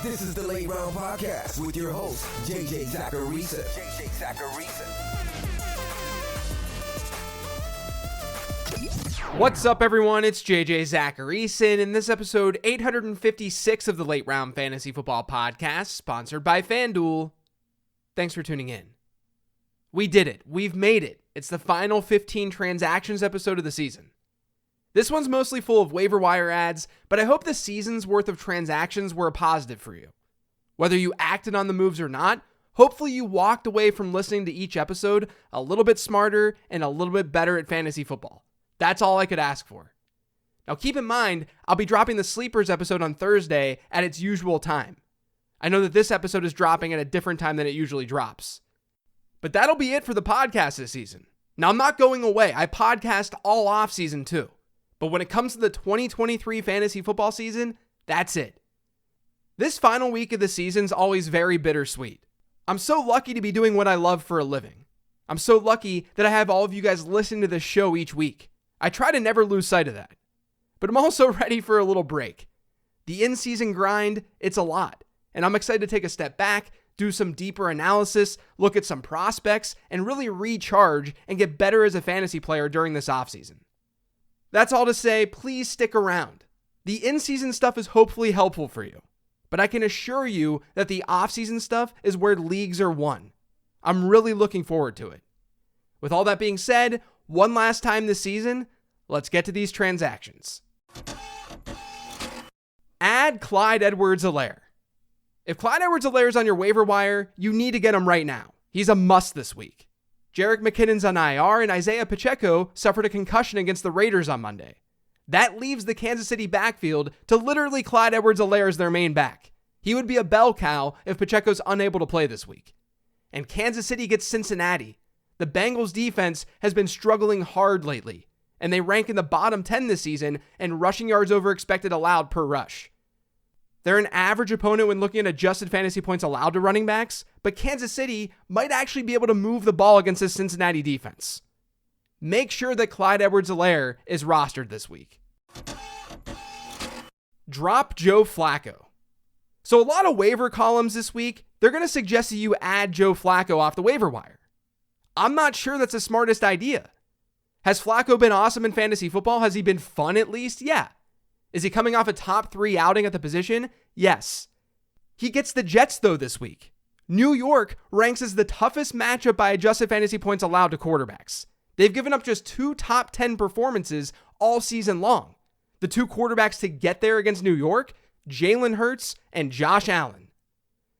This is the Late Round Podcast with your host, JJ Zacharisa. What's up, everyone? It's JJ Zacharisa, and in this episode 856 of the Late Round Fantasy Football Podcast, sponsored by FanDuel. Thanks for tuning in. We did it. We've made it. It's the final 15 transactions episode of the season. This one's mostly full of waiver wire ads, but I hope the season's worth of transactions were a positive for you. Whether you acted on the moves or not, hopefully you walked away from listening to each episode a little bit smarter and a little bit better at fantasy football. That's all I could ask for. Now keep in mind, I'll be dropping the Sleepers episode on Thursday at its usual time. I know that this episode is dropping at a different time than it usually drops. But that'll be it for the podcast this season. Now I'm not going away. I podcast all off season too. But when it comes to the 2023 fantasy football season, that's it. This final week of the season's always very bittersweet. I'm so lucky to be doing what I love for a living. I'm so lucky that I have all of you guys listening to this show each week. I try to never lose sight of that. But I'm also ready for a little break. The in-season grind, it's a lot. And I'm excited to take a step back, do some deeper analysis, look at some prospects, and really recharge and get better as a fantasy player during this offseason. That's all to say, please stick around. The in-season stuff is hopefully helpful for you, but I can assure you that the off-season stuff is where leagues are won. I'm really looking forward to it. With all that being said, one last time this season, let's get to these transactions. Add Clyde Edwards-Helaire. If Clyde Edwards-Helaire is on your waiver wire, you need to get him right now. He's a must this week. Jerick McKinnon's on IR, and Isaiah Pacheco suffered a concussion against the Raiders on Monday. That leaves the Kansas City backfield to literally Clyde Edwards-Helaire as their main back. He would be a bell cow if Pacheco's unable to play this week. And Kansas City gets Cincinnati. The Bengals defense has been struggling hard lately, and they rank in the bottom 10 this season in rushing yards over expected allowed per rush. They're an average opponent when looking at adjusted fantasy points allowed to running backs, but Kansas City might actually be able to move the ball against the Cincinnati defense. Make sure that Clyde Edwards-Helaire is rostered this week. Drop Joe Flacco. So a lot of waiver columns this week, they're going to suggest that you add Joe Flacco off the waiver wire. I'm not sure that's the smartest idea. Has Flacco been awesome in fantasy football? Has he been fun at least? Yeah. Is he coming off a top 3 outing at the position? Yes. He gets the Jets, though, this week. New York ranks as the toughest matchup by adjusted fantasy points allowed to quarterbacks. They've given up just 2 top 10 performances all season long. The 2 quarterbacks to get there against New York, Jalen Hurts and Josh Allen.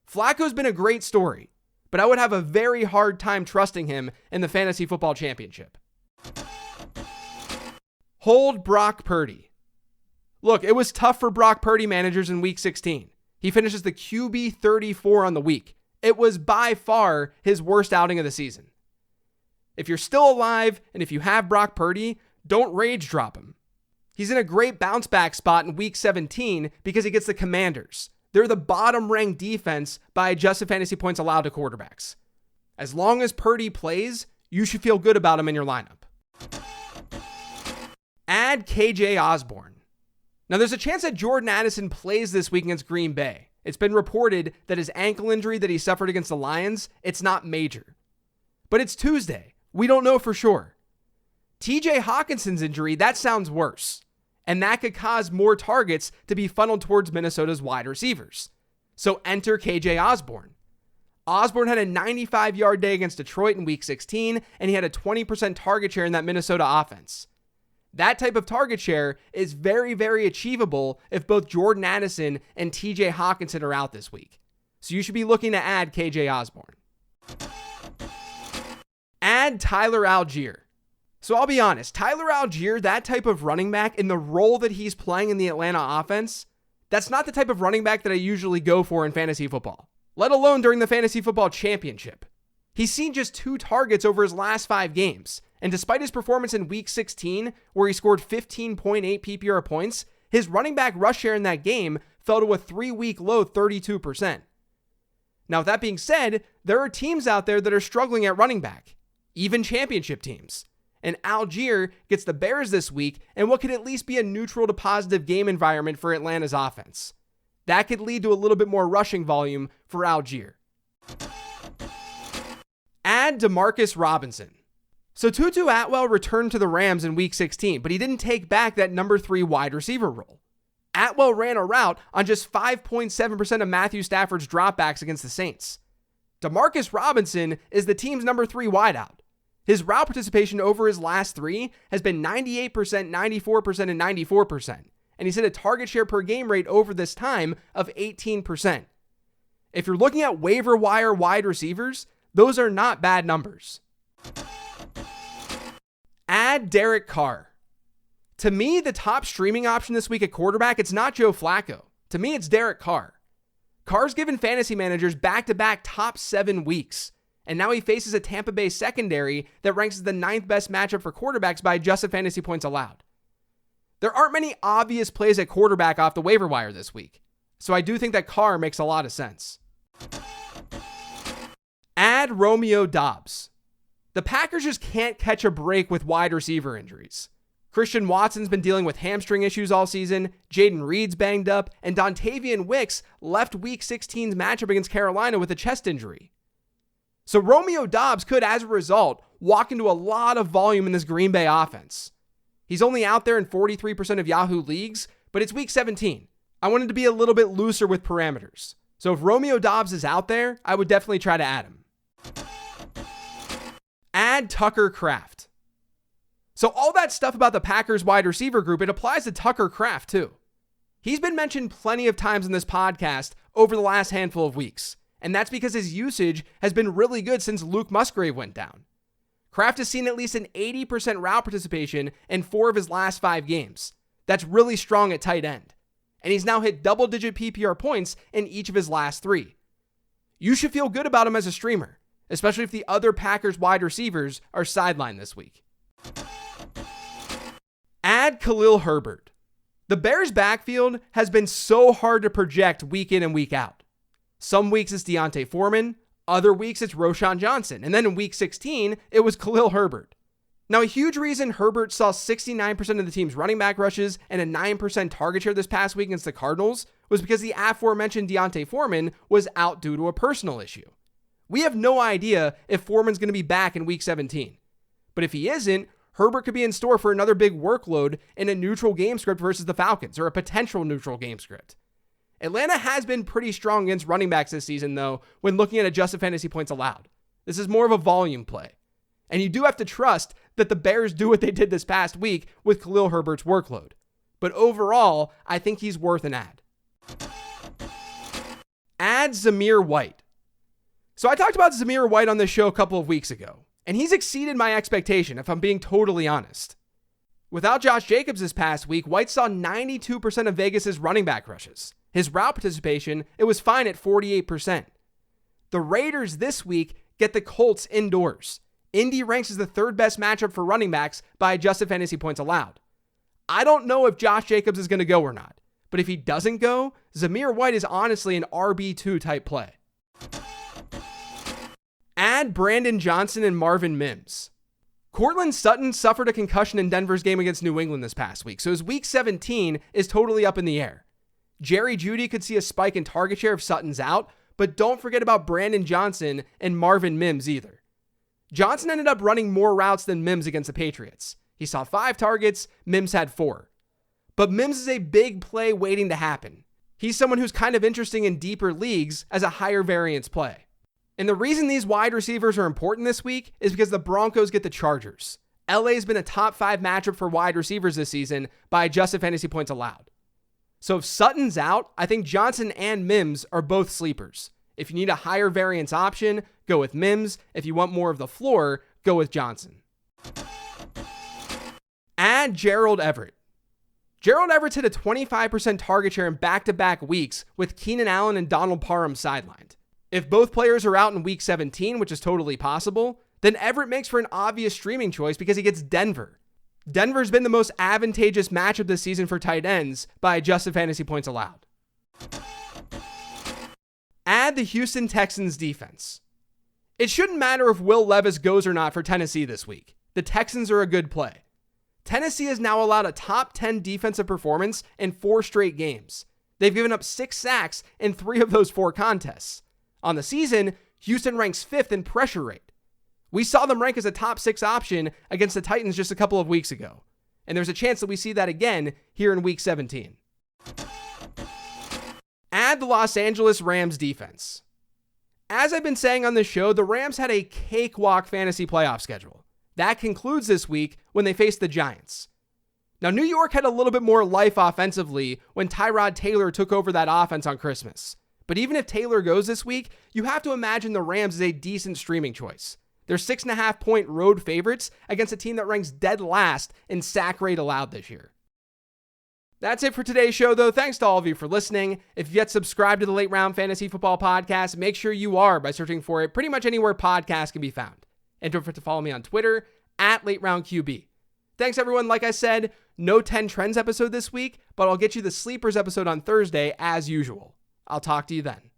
Flacco's been a great story, but I would have a very hard time trusting him in the fantasy football championship. Hold Brock Purdy. Look, it was tough for Brock Purdy managers in Week 16. He finishes the QB 34 on the week. It was by far his worst outing of the season. If you're still alive and if you have Brock Purdy, don't rage drop him. He's in a great bounce back spot in Week 17 because he gets the Commanders. They're the bottom ranked defense by adjusted fantasy points allowed to quarterbacks. As long as Purdy plays, you should feel good about him in your lineup. Add KJ Osborne. Now, there's a chance that Jordan Addison plays this week against Green Bay. It's been reported that his ankle injury that he suffered against the Lions, it's not major. But it's Tuesday. We don't know for sure. TJ Hawkinson's injury, that sounds worse. And that could cause more targets to be funneled towards Minnesota's wide receivers. So enter KJ Osborne. Osborne had a 95-yard day against Detroit in Week 16, and he had a 20% target share in that Minnesota offense. That type of target share is very, very achievable if both Jordan Addison and TJ Hawkinson are out this week. So you should be looking to add KJ Osborne. Add Tyler Algier. So I'll be honest, Tyler Algier, that type of running back in the role that he's playing in the Atlanta offense, that's not the type of running back that I usually go for in fantasy football, let alone during the fantasy football championship. He's seen just 2 targets over his last 5 games. And despite his performance in Week 16, where he scored 15.8 PPR points, his running back rush share in that game fell to a 3-week low 32%. Now, with that being said, there are teams out there that are struggling at running back, even championship teams. And Algier gets the Bears this week in what could at least be a neutral to positive game environment for Atlanta's offense. That could lead to a little bit more rushing volume for Algier. Add Demarcus Robinson. So Tutu Atwell returned to the Rams in Week 16, but he didn't take back that number 3 wide receiver role. Atwell ran a route on just 5.7% of Matthew Stafford's dropbacks against the Saints. Demarcus Robinson is the team's number 3 wideout. His route participation over his last 3 has been 98%, 94%, and 94%, and he's hit a target share per game rate over this time of 18%. If you're looking at waiver wire wide receivers, those are not bad numbers. Add Derek Carr. To me, the top streaming option this week at quarterback, it's not Joe Flacco. To me, it's Derek Carr. Carr's given fantasy managers back-to-back top 7 weeks, and now he faces a Tampa Bay secondary that ranks as the 9th best matchup for quarterbacks by adjusted fantasy points allowed. There aren't many obvious plays at quarterback off the waiver wire this week, so I do think that Carr makes a lot of sense. Add Romeo Doubs. The Packers just can't catch a break with wide receiver injuries. Christian Watson's been dealing with hamstring issues all season, Jaden Reed's banged up, and Dontavian Wicks left Week 16's matchup against Carolina with a chest injury. So Romeo Doubs could, as a result, walk into a lot of volume in this Green Bay offense. He's only out there in 43% of Yahoo leagues, but it's Week 17. I wanted to be a little bit looser with parameters. So if Romeo Doubs is out there, I would definitely try to add him. Add Tucker Kraft. So all that stuff about the Packers wide receiver group, it applies to Tucker Kraft too. He's been mentioned plenty of times in this podcast over the last handful of weeks, and that's because his usage has been really good since Luke Musgrave went down. Kraft has seen at least an 80% route participation in 4 of his last 5 games. That's really strong at tight end. And he's now hit double-digit PPR points in each of his last 3. You should feel good about him as a streamer, especially if the other Packers wide receivers are sidelined this week. Add Khalil Herbert. The Bears' backfield has been so hard to project week in and week out. Some weeks it's Deontay Foreman, other weeks it's Roschon Johnson, and then in Week 16, it was Khalil Herbert. Now, a huge reason Herbert saw 69% of the team's running back rushes and a 9% target share this past week against the Cardinals was because the aforementioned Deontay Foreman was out due to a personal issue. We have no idea if Foreman's going to be back in Week 17. But if he isn't, Herbert could be in store for another big workload in a neutral game script versus the Falcons, or a potential neutral game script. Atlanta has been pretty strong against running backs this season, though, when looking at adjusted fantasy points allowed. This is more of a volume play. And you do have to trust that the Bears do what they did this past week with Khalil Herbert's workload. But overall, I think he's worth an add. Add Zamir White. So I talked about Zamir White on this show a couple of weeks ago, and he's exceeded my expectation, if I'm being totally honest. Without Josh Jacobs this past week, White saw 92% of Vegas's running back rushes. His route participation, it was fine at 48%. The Raiders this week get the Colts indoors. Indy ranks as the 3rd best matchup for running backs by adjusted fantasy points allowed. I don't know if Josh Jacobs is going to go or not, but if he doesn't go, Zamir White is honestly an RB2 type play. Add Brandon Johnson and Marvin Mims. Cortland Sutton suffered a concussion in Denver's game against New England this past week, so his Week 17 is totally up in the air. Jerry Jeudy could see a spike in target share if Sutton's out, but don't forget about Brandon Johnson and Marvin Mims either. Johnson ended up running more routes than Mims against the Patriots. He saw 5 targets, Mims had 4. But Mims is a big play waiting to happen. He's someone who's kind of interesting in deeper leagues as a higher variance play. And the reason these wide receivers are important this week is because the Broncos get the Chargers. LA's been a top 5 matchup for wide receivers this season by adjusted fantasy points allowed. So if Sutton's out, I think Johnson and Mims are both sleepers. If you need a higher variance option, go with Mims. If you want more of the floor, go with Johnson. Add Gerald Everett. Gerald Everett's hit a 25% target share in back-to-back weeks with Keenan Allen and Donald Parham sidelined. If both players are out in Week 17, which is totally possible, then Everett makes for an obvious streaming choice because he gets Denver. Denver's been the most advantageous matchup this season for tight ends by adjusted fantasy points allowed. Add the Houston Texans defense. It shouldn't matter if Will Levis goes or not for Tennessee this week. The Texans are a good play. Tennessee has now allowed a top 10 defensive performance in 4 straight games. They've given up 6 sacks in 3 of those 4 contests. On the season, Houston ranks 5th in pressure rate. We saw them rank as a top 6 option against the Titans just a couple of weeks ago. And there's a chance that we see that again here in Week 17. Add the Los Angeles Rams defense. As I've been saying on this show, the Rams had a cakewalk fantasy playoff schedule. That concludes this week when they face the Giants. Now, New York had a little bit more life offensively when Tyrod Taylor took over that offense on Christmas. But even if Taylor goes this week, you have to imagine the Rams as a decent streaming choice. They're 6.5-point road favorites against a team that ranks dead last in sack rate allowed this year. That's it for today's show, though. Thanks to all of you for listening. If you've yet subscribed to the Late Round Fantasy Football Podcast, make sure you are by searching for it pretty much anywhere podcasts can be found. And don't forget to follow me on Twitter @LateRoundQB. Thanks, everyone. Like I said, no 10 Trends episode this week, but I'll get you the Sleepers episode on Thursday as usual. I'll talk to you then.